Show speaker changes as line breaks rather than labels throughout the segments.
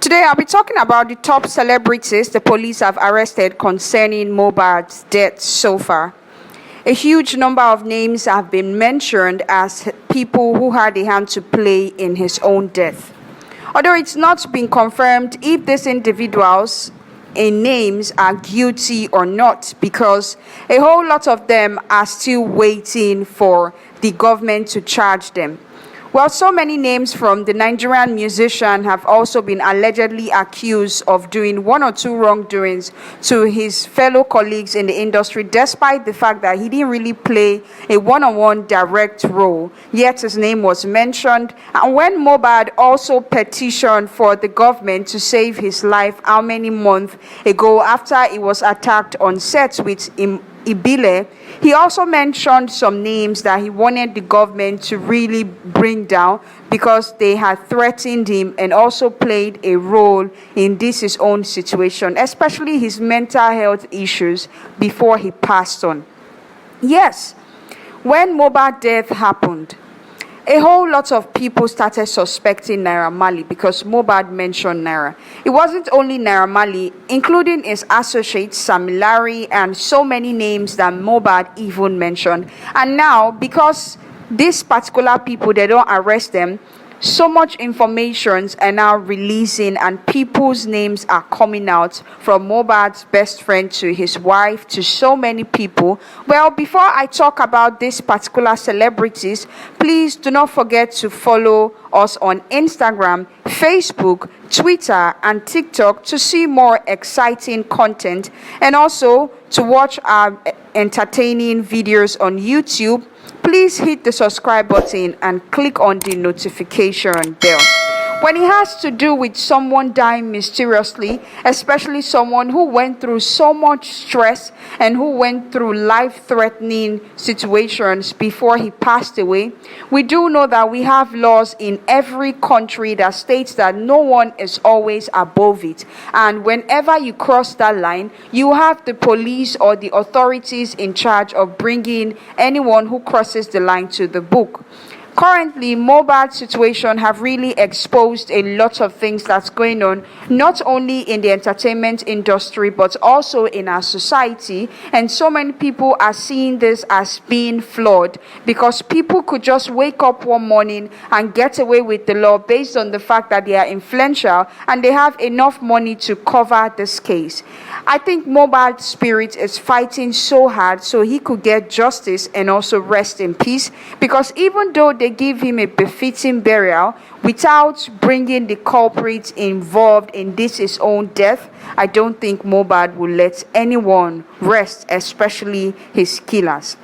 Today, I'll be talking about the top celebrities the police have arrested concerning Mohbad's death so far. A huge number of names have been mentioned as people who had a hand to play in his own death. Although it's not been confirmed if these individuals in names are guilty or not, because a whole lot of them are still waiting for the government to charge them. Well, so many names from the Nigerian musician have also been allegedly accused of doing one or two wrongdoings to his fellow colleagues in the industry, despite the fact that he didn't really play a one-on-one direct role, yet his name was mentioned. And when Mohbad also petitioned for the government to save his life how many months ago after he was attacked on set with Ibile, he also mentioned some names that he wanted the government to really bring down because they had threatened him and also played a role in this his own situation, especially his mental health issues before he passed on. Yes, when Mohbad's death happened, a whole lot of people started suspecting Marley because Mohbad mentioned Naira. It wasn't only Marley, including his associates, Larry, and so many names that Mohbad even mentioned. And now, because these particular people, they don't arrest them, so much information are now releasing and people's names are coming out, from Mohbad's best friend to his wife to so many people. Well, before I talk about these particular celebrities, please do not forget to follow us on Instagram, Facebook, Twitter, and TikTok to see more exciting content, and also to watch our entertaining videos on YouTube. Please hit the subscribe button and click on the notification bell. When it has to do with someone dying mysteriously, especially someone who went through so much stress and who went through life-threatening situations before he passed away, we do know that we have laws in every country that states that no one is always above it. And whenever you cross that line, you have the police or the authorities in charge of bringing anyone who crosses the line to the book. Currently, Mohbad's situation have really exposed a lot of things that's going on, not only in the entertainment industry, but also in our society. And so many people are seeing this as being flawed, because people could just wake up one morning and get away with the law based on the fact that they are influential and they have enough money to cover this case. I think Mohbad's spirit is fighting so hard so he could get justice and also rest in peace, because even though they give him a befitting burial without bringing the culprits involved in this his own death, I don't think Mohbad will let anyone rest, especially his killers.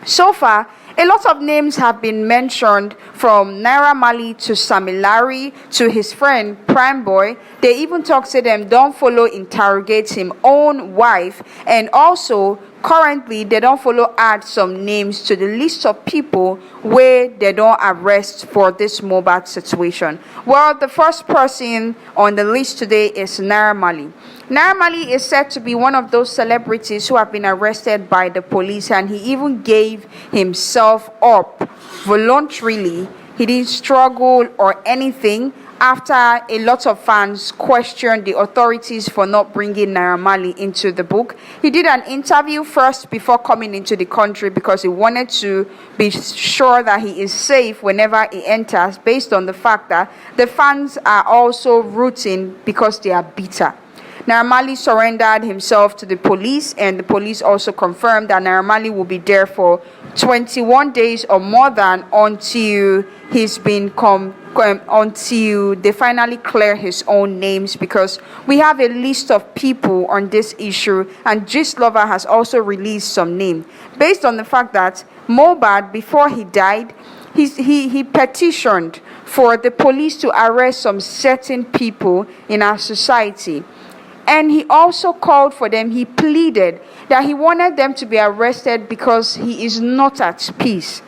So far, a lot of names have been mentioned, from Marley to Larry to his friend Prime Boy. They even talk to them, don't follow Interrogating own wife, and also currently they don't follow add some names to the list of people where they don't arrest for this Mohbad situation. Well, the first person on the list today is Marley. Marley is said to be one of those celebrities who have been arrested by the police, and he even gave himself up voluntarily. He didn't struggle or anything after a lot of fans questioned the authorities for not bringing Marley into the book. He did an interview first before coming into the country because he wanted to be sure that he is safe whenever he enters, based on the fact that the fans are also rooting because they are bitter. Marley surrendered himself to the police, and the police also confirmed that Marley will be there for 21 days or more than until he's been until they finally clear his own names, because we have a list of people on this issue, and Gist Lover has also released some names based on the fact that Mohbad, before he died, he petitioned for the police to arrest some certain people in our society. And he also called for them, he pleaded that he wanted them to be arrested because he is not at peace.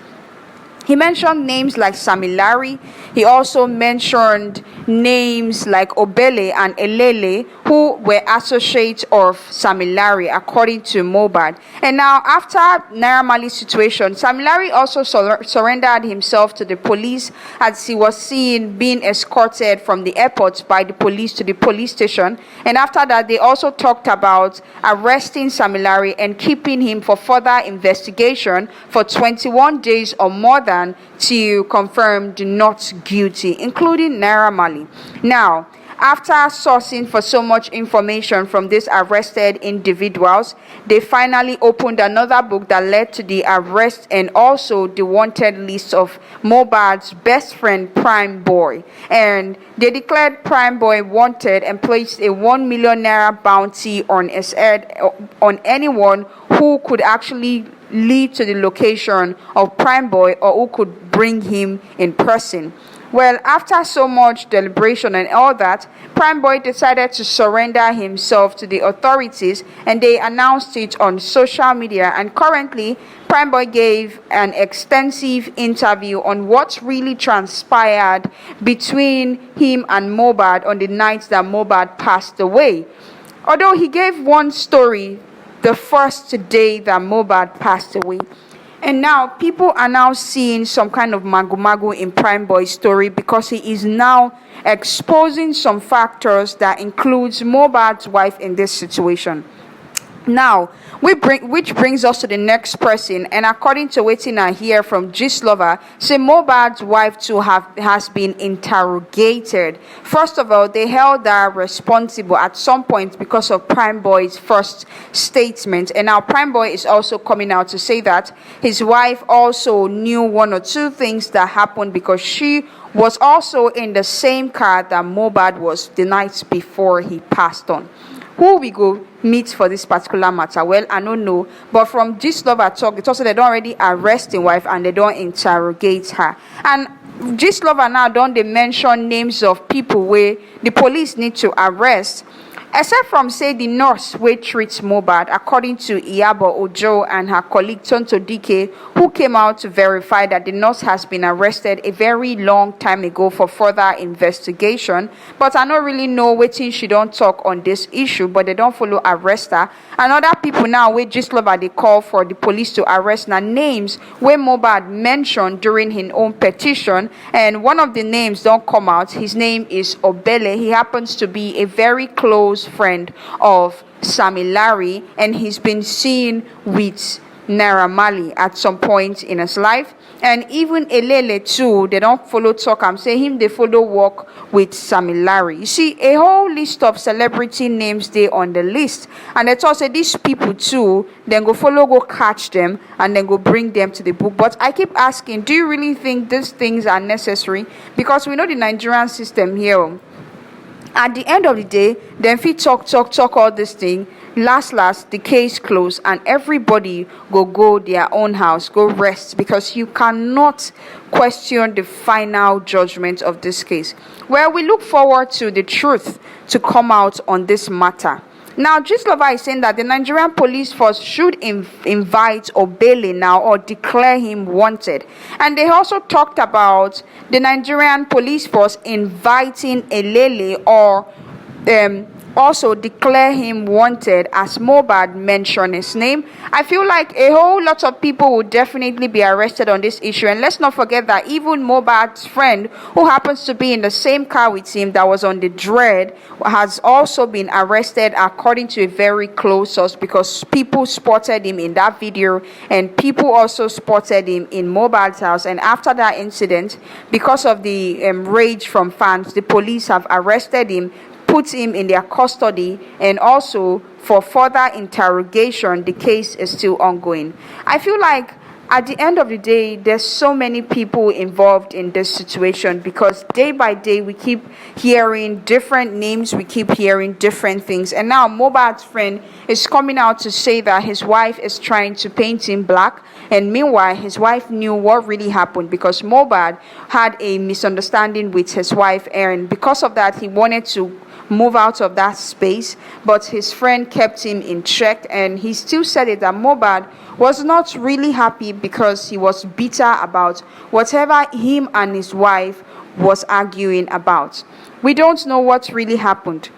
He mentioned names like Larry. He also mentioned names like Obele and Elele, who were associates of Larry, according to Mohbad. And now, after Naira Marley's situation, Larry also surrendered himself to the police as he was seen being escorted from the airport by the police to the police station. And after that, they also talked about arresting Larry and keeping him for further investigation for 21 days or more than to confirm the not guilty, including Naira Marley. Now, after sourcing for so much information from these arrested individuals, they finally opened another book that led to the arrest and also the wanted list of Mohbad's best friend, Prime Boy. And they declared Prime Boy wanted and placed a 1 million naira bounty on his head on anyone who could actually lead to the location of Prime Boy or who could bring him in person. Well, after so much deliberation and all that, Prime Boy decided to surrender himself to the authorities, and they announced it on social media. And currently, Prime Boy gave an extensive interview on what really transpired between him and Mohbad on the night that Mohbad passed away. Although he gave one story the first day that Mohbad passed away. And now people are now seeing some kind of magu in Prime Boy's story because he is now exposing some factors that includes Mohbad's wife in this situation. Now, which brings us to the next person, and according to wetin I hear from Gist Lover, say Mohbad's wife too has been interrogated. First of all, they held her responsible at some point because of Prime Boy's first statement, and now Prime Boy is also coming out to say that his wife also knew one or two things that happened because she was also in the same car that Mohbad was the night before he passed on. Who we go meet for this particular matter? Well, I don't know. But from Gist Lover talk, it also they don't already arrest the wife and they don't interrogate her. And Gist Lover now don't they mention names of people where the police need to arrest. Except from, say, the nurse wey treats Mohbad, according to Iyabo Ojo and her colleague Tonto DK, who came out to verify that the nurse has been arrested a very long time ago for further investigation. But I don't really know wetin she don't talk on this issue, but they don't follow arrest her. And other people now wey Gist Lover they call for the police to arrest na names wey Mohbad mentioned during his own petition, and one of the names don't come out. His name is Obele. He happens to be a very close friend of Larry, and he's been seen with Naira Marley at some point in his life. And even Elele too, they don't follow talk. I'm saying him, they follow work with Larry. You see, a whole list of celebrity names they on the list. And they thought say these people too, then go follow, go catch them, and then go bring them to the book. But I keep asking, do you really think these things are necessary? Because we know the Nigerian system here. At the end of the day, then if you talk all this thing, last the case closed and everybody go their own house, go rest, because you cannot question the final judgment of this case. Well, we look forward to the truth to come out on this matter. Now, Gist Lover is saying that the Nigerian police force should invite Obele now or declare him wanted. And they also talked about the Nigerian police force inviting Elele or also declare him wanted, as Mohbad mentioned his name. I feel like a whole lot of people will definitely be arrested on this issue. And let's not forget that even Mohbad's friend, who happens to be in the same car with him that was on the dread, has also been arrested according to a very close source, because people spotted him in that video and people also spotted him in Mohbad's house. And after that incident, because of the rage from fans, the police have arrested him, put him in their custody, and also for further interrogation. The case is still ongoing. I feel like at the end of the day, there's so many people involved in this situation, because day by day we keep hearing different names, we keep hearing different things. And now Mohbad's friend is coming out to say that his wife is trying to paint him black, and meanwhile his wife knew what really happened, because Mohbad had a misunderstanding with his wife, and because of that he wanted to move out of that space, but his friend kept him in check. And he still said it that Mohbad was not really happy because he was bitter about whatever him and his wife was arguing about. We don't know what really happened.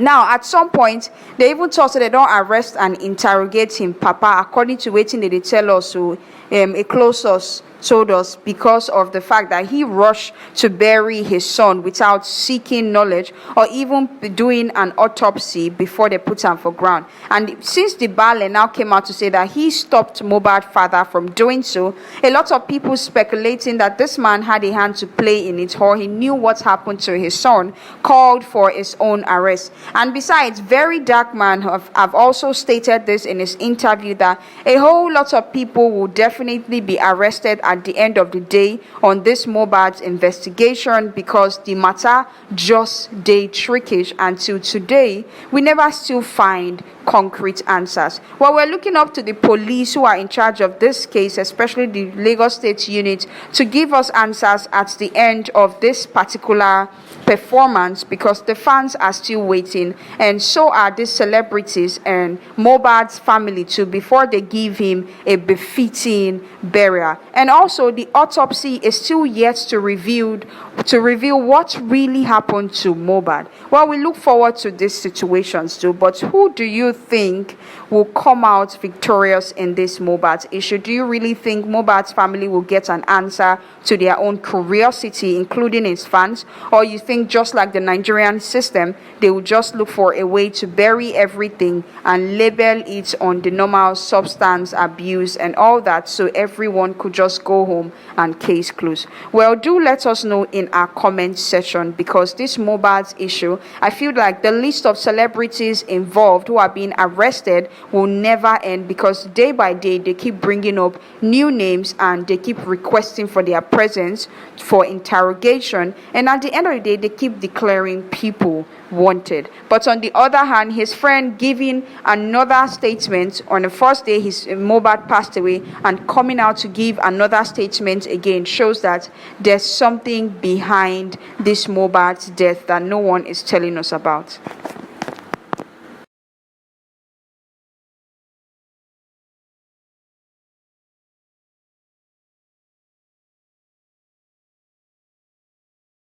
Now, at some point, they even thought say they don't arrest and interrogate him, Papa, according to wetin they tell us. So, a close source told us, because of the fact that he rushed to bury his son without seeking knowledge or even doing an autopsy before they put him for ground. And since the Bale now came out to say that he stopped Mohbad's father from doing so, a lot of people speculating that this man had a hand to play in it, or he knew what happened to his son, called for his own arrest. And besides, Very Dark Man have also stated this in his interview, that a whole lot of people will definitely be arrested at the end of the day on this Mohbad's investigation, because the matter just dey trickish. Until today, we never still find concrete answers. Well, we're looking up to the police who are in charge of this case, especially the Lagos State unit, to give us answers at the end of this particular performance, because the fans are still waiting, and so are these celebrities and Mohbad's family too, before they give him a befitting burial. And also, the autopsy is still yet to reveal what really happened to Mohbad. Well, we look forward to these situations too, but who do you think will come out victorious in this Mohbad issue? Do you really think Mohbad's family will get an answer to their own curiosity, including his fans? Or you think, just like the Nigerian system, they will just look for a way to bury everything and label it on the normal substance abuse and all that, so everyone could just go home and case closed? Well, do let us know in our comment section, because this Mohbad's issue, I feel like the list of celebrities involved who are being arrested will never end, because day by day they keep bringing up new names and they keep requesting for their presence for interrogation, and at the end of the day they keep declaring people wanted. But on the other hand, his friend giving another statement on the first day his Mohbad passed away, and coming out to give another statement again, shows that there's something behind this Mohbad's death that no one is telling us about.